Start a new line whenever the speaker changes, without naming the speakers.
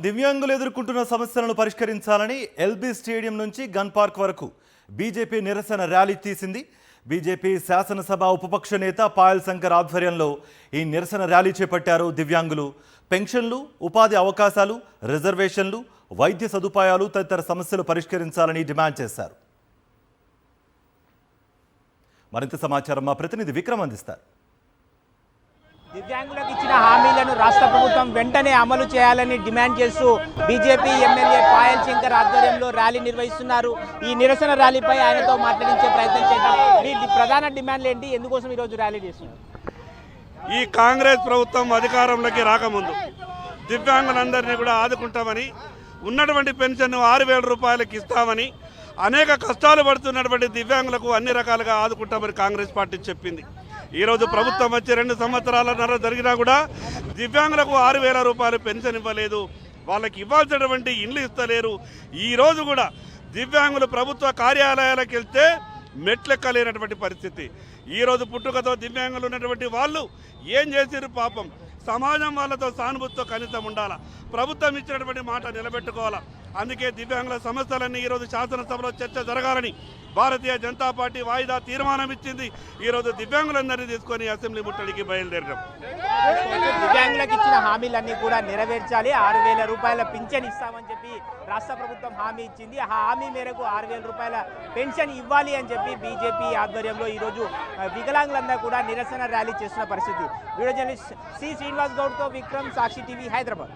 దివ్యాంగులు ఎదుర్కొంటున్న సమస్యలను పరిష్కరించాలని ఎల్బీ స్టేడియం నుంచి గన్ పార్క్ వరకు బీజేపీ నిరసన ర్యాలీ తీసింది. బీజేపీ శాసనసభ ఉపపక్ష నేత పాయల్ శంకర్ ఆధ్వర్యంలో ఈ నిరసన ర్యాలీ చేపట్టారు. దివ్యాంగులు పెన్షన్లు, ఉపాధి అవకాశాలు, రిజర్వేషన్లు, వైద్య సదుపాయాలు తదితర సమస్యలు పరిష్కరించాలని డిమాండ్ చేశారు. మరింత సమాచారం మా ప్రతినిధి విక్రమ్ అందిస్తారు.
దివ్యాంగులకు ఇచ్చిన హామీలను రాష్ట్ర ప్రభుత్వం వెంటనే అమలు చేయాలని డిమాండ్ చేస్తూ బీజేపీ ఎమ్మెల్యే పాయల్ శంకర్ ఆధ్వర్యంలో ర్యాలీ నిర్వహిస్తున్నారు. ఈ నిరసన ర్యాలీపై ఆయనతో మాట్లాడించే ప్రయత్నం చేద్దాం. మీ ప్రధాన డిమాండ్లు ఏంటి, ఎందుకోసం ఈరోజు ర్యాలీ చేస్తున్నారు?
ఈ కాంగ్రెస్ ప్రభుత్వం అధికారంలోకి రాకముందు దివ్యాంగులందరినీ కూడా ఆదుకుంటామని, ఉన్నటువంటి పెన్షన్ 6,000 రూపాయలకి ఇస్తామని, అనేక కష్టాలు పడుతున్నటువంటి దివ్యాంగులకు అన్ని రకాలుగా ఆదుకుంటామని కాంగ్రెస్ పార్టీ చెప్పింది. ఈరోజు ప్రభుత్వం వచ్చి 2 సంవత్సరాలన్నర జరిగినా కూడా దివ్యాంగులకు 6,000 రూపాయలు పెన్షన్ ఇవ్వలేదు, వాళ్ళకి ఇవ్వాల్సినటువంటి ఇండ్లు ఇస్తలేరు. ఈరోజు కూడా దివ్యాంగులు ప్రభుత్వ కార్యాలయాలకు వెళ్తే మెట్లెక్కలేనటువంటి పరిస్థితి. ఈరోజు పుట్టుకతో దివ్యాంగులు ఉన్నటువంటి వాళ్ళు ఏం చేసిరు పాపం. సమాజం వాళ్ళతో సానుభూతితో కనీసం ఉండాలా, ప్రభుత్వం ఇచ్చినటువంటి మాట నిలబెట్టుకోవాలా. అందుకే దివ్యాంగుల సమస్యలన్నీ ఈరోజు శాసనసభలో చర్చ జరగాలని భారతీయ జనతా పార్టీ వాయిదా తీర్మానం ఇచ్చింది. ఈరోజు దివ్యాంగులందరినీ తీసుకొని అసెంబ్లీ ముట్టడికి బయలుదేరడం.
దివ్యాంగులకు ఇచ్చిన హామీలన్నీ కూడా నెరవేర్చాలి. 6,000 రూపాయల పింఛన్ ఇస్తామని చెప్పి రాష్ట్ర ప్రభుత్వం హామీ ఇచ్చింది. ఆ హామీ మేరకు 6,000 రూపాయల పెన్షన్ ఇవ్వాలి అని చెప్పి బీజేపీ ఆధ్వర్యంలో ఈరోజు వికలాంగులందరూ కూడా నిరసన ర్యాలీ చేస్తున్న పరిస్థితి. వీడియో జర్నలిస్ట్ సి శ్రీనివాస్ గౌడ్తో విక్రమ్, సాక్షి టీవీ, హైదరాబాద్.